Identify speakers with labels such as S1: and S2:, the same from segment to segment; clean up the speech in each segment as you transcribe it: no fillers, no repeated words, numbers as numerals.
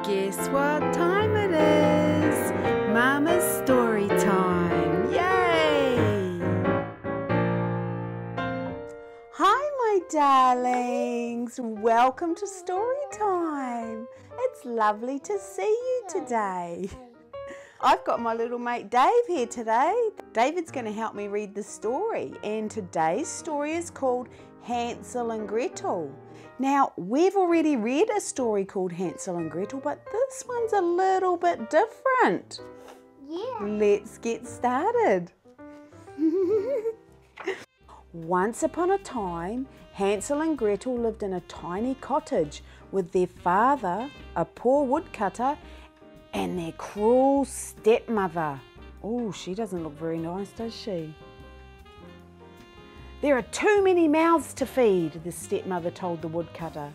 S1: Guess what time it is? Mama's story time. Yay! Hi, my darlings. Welcome to story time. It's lovely to see you today. I've got my little mate Dave here today. David's going to help me read the story, and today's story is called Hansel and Gretel. Now, we've already read a story called Hansel and Gretel, but this one's a little bit different.
S2: Yeah.
S1: Let's get started. Once upon a time, Hansel and Gretel lived in a tiny cottage with their father, a poor woodcutter, and their cruel stepmother. Oh, she doesn't look very nice, does she? There are too many mouths to feed, the stepmother told the woodcutter.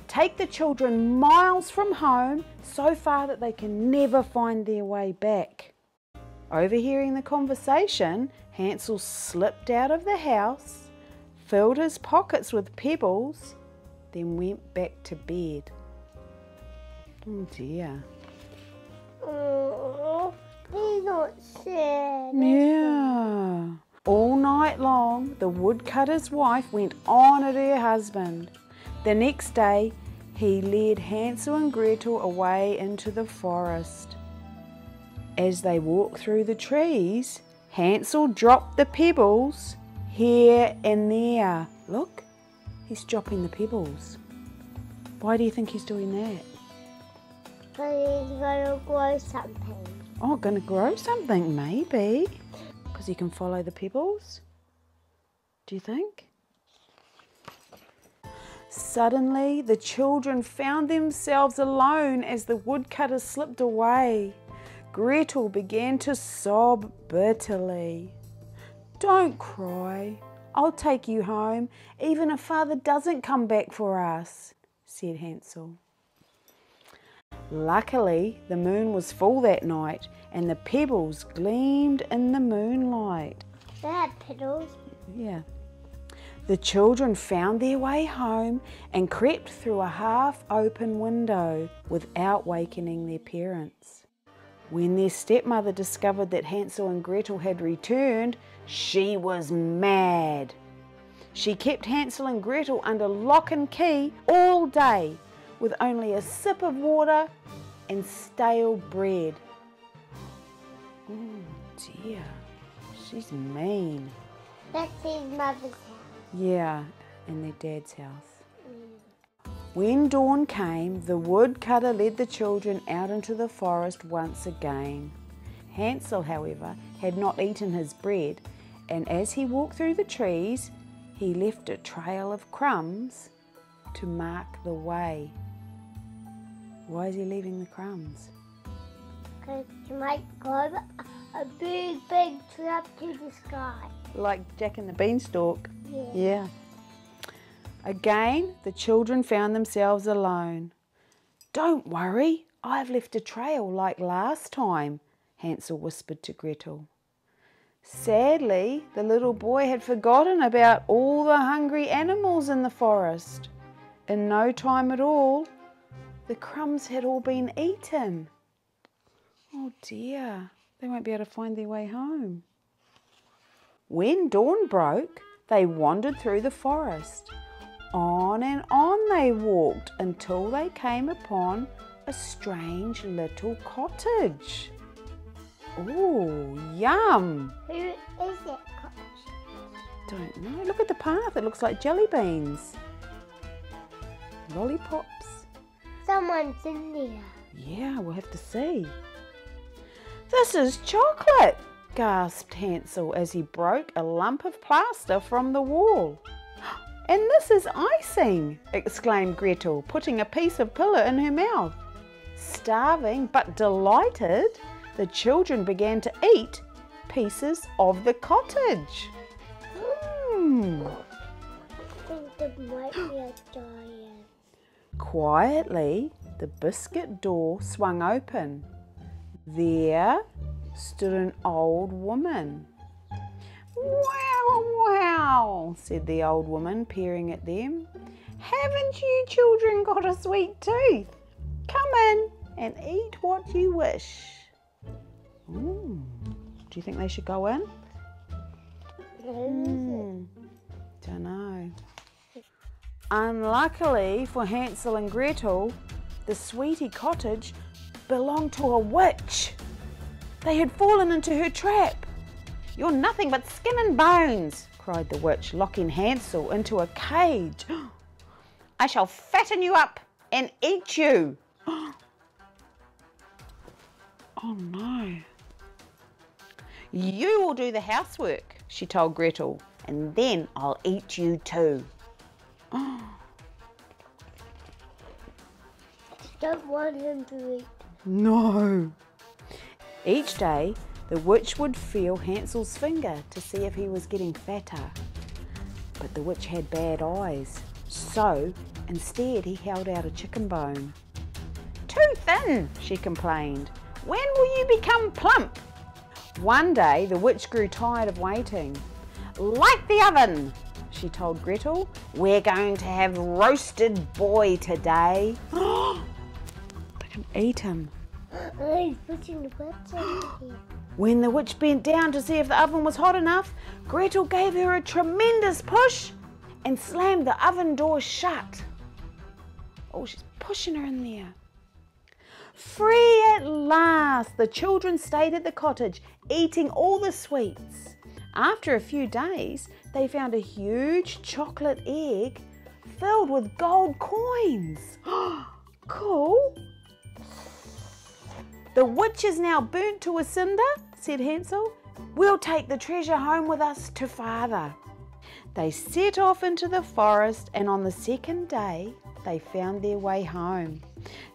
S1: Take the children miles from home, so far that they can never find their way back. Overhearing the conversation, Hansel slipped out of the house, filled his pockets with pebbles, then went back to bed. Oh dear.
S2: Oh, he's not sad.
S1: Yeah. All night long, the woodcutter's wife went on at her husband. The next day, he led Hansel and Gretel away into the forest. As they walked through the trees, Hansel dropped the pebbles here and there. Look, he's dropping the pebbles. Why do you think he's doing that?
S2: But he's going to grow something.
S1: Oh, going to grow something, maybe. Because he can follow the pebbles? Do you think? Suddenly, the children found themselves alone as the woodcutter slipped away. Gretel began to sob bitterly. Don't cry. I'll take you home, even if Father doesn't come back for us, said Hansel. Luckily, the moon was full that night and the pebbles gleamed in the moonlight.
S2: They had petals.
S1: Yeah. The children found their way home and crept through a half-open window without wakening their parents. When their stepmother discovered that Hansel and Gretel had returned, she was mad. She kept Hansel and Gretel under lock and key all day, with only a sip of water and stale bread. Oh dear, she's mean.
S2: That's his mother's house.
S1: Yeah, and their dad's house. When dawn came, the woodcutter led the children out into the forest once again. Hansel, however, had not eaten his bread, and as he walked through the trees, he left a trail of crumbs to mark the way. Why is he leaving the crumbs?
S2: Because you might grow a big tree up to the sky.
S1: Like Jack and the Beanstalk?
S2: Yeah.
S1: Yeah. Again, the children found themselves alone. Don't worry, I've left a trail like last time, Hansel whispered to Gretel. Sadly, the little boy had forgotten about all the hungry animals in the forest. In no time at all, the crumbs had all been eaten. Oh dear, they won't be able to find their way home. When dawn broke, they wandered through the forest. On and on they walked until they came upon a strange little cottage. Oh, yum!
S2: Who is it, Coach?
S1: Don't know. Look at the path. It looks like jelly beans. Lollipops.
S2: Someone's in there.
S1: Yeah, we'll have to see. This is chocolate, gasped Hansel as he broke a lump of plaster from the wall. And this is icing, exclaimed Gretel, putting a piece of pillow in her mouth. Starving but delighted, the children began to eat pieces of the cottage.
S2: I think there might be a giant.
S1: Quietly, the biscuit door swung open. There stood an old woman. Wow, wow, said the old woman, peering at them. Haven't you children got a sweet tooth? Come in and eat what you wish. Ooh. Do you think they should go in? Don't know. Unluckily for Hansel and Gretel, the sweetie cottage belonged to a witch. They had fallen into her trap. "You're nothing but skin and bones," cried the witch, locking Hansel into a cage. "I shall fatten you up and eat you." Oh no. "You will do the housework," she told Gretel, "and then I'll eat you too."
S2: Don't want him to eat.
S1: No. Each day, the witch would feel Hansel's finger to see if he was getting fatter. But the witch had bad eyes, so instead he held out a chicken bone. "Too thin," she complained. "When will you become plump?" One day, the witch grew tired of waiting. "Light the oven," she told Gretel. "We're going to have roasted boy today." They can eat him.
S2: He's pushing the butts over here.
S1: When the witch bent down to see if the oven was hot enough, Gretel gave her a tremendous push and slammed the oven door shut. Oh, she's pushing her in there. Free at last, the children stayed at the cottage, eating all the sweets. After a few days, they found a huge chocolate egg filled with gold coins. Cool. "The witch is now burnt to a cinder," said Hansel. "We'll take the treasure home with us to father." They set off into the forest, and on the second day, they found their way home.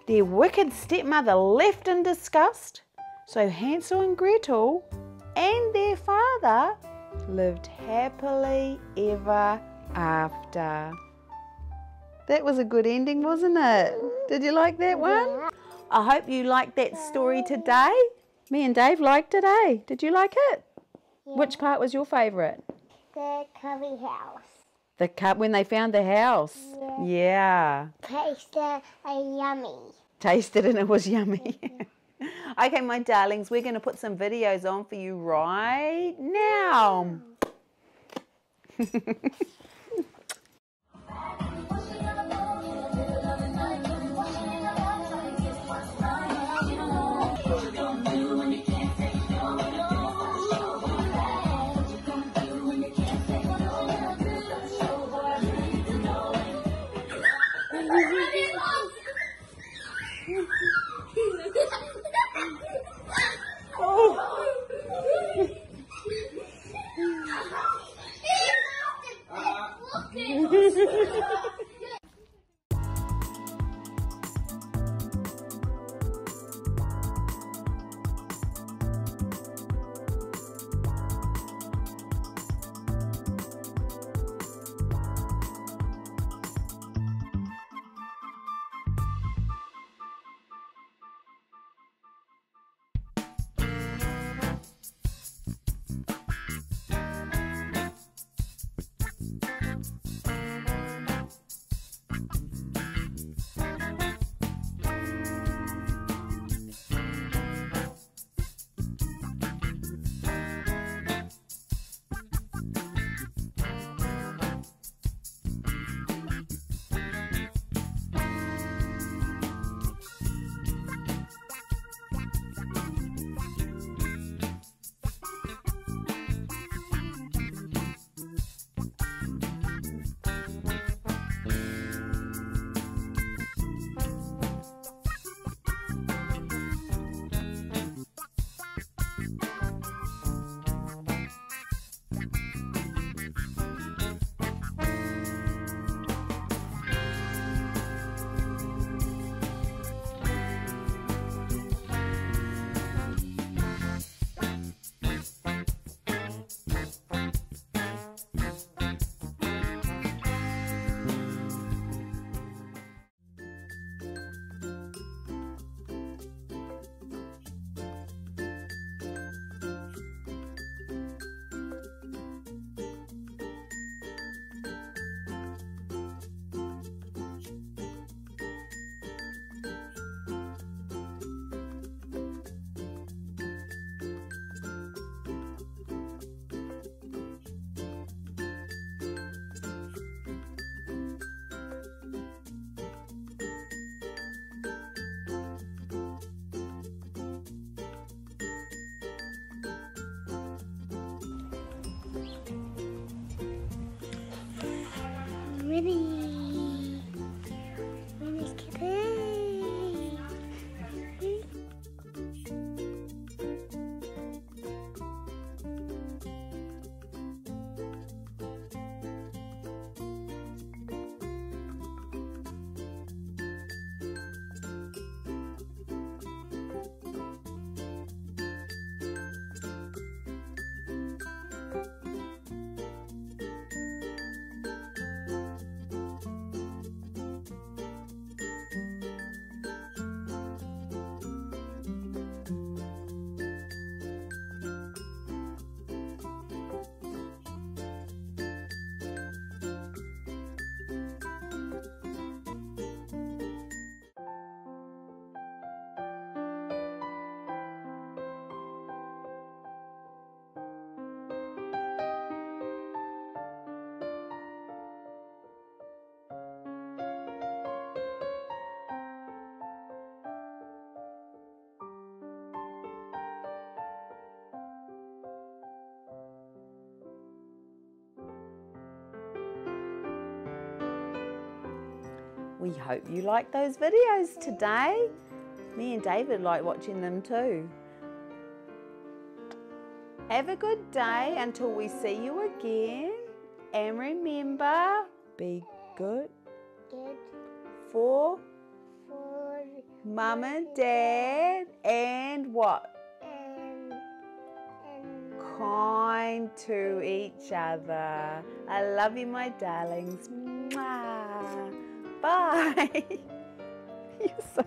S1: Their wicked stepmother left in disgust, so Hansel and Gretel and their father lived happily ever after. That was a good ending, wasn't it? Did you like that one? I hope you liked that story today. Me and Dave liked it, eh? Did you like it?
S2: Yeah.
S1: Which part was your favourite?
S2: The curry house.
S1: The cup when they found the house. Yeah.
S2: Tasted yummy.
S1: Tasted and it was yummy. Okay, my darlings, we're going to put some videos on for you right now.
S2: Winnie. Winnie's kitty.
S1: We hope you liked those videos today. Me and David like watching them too. Have a good day until we see you again. And remember, be good for Mum and Dad, and what? Kind to each other. I love you, my darlings. Mwah. Bye. You're so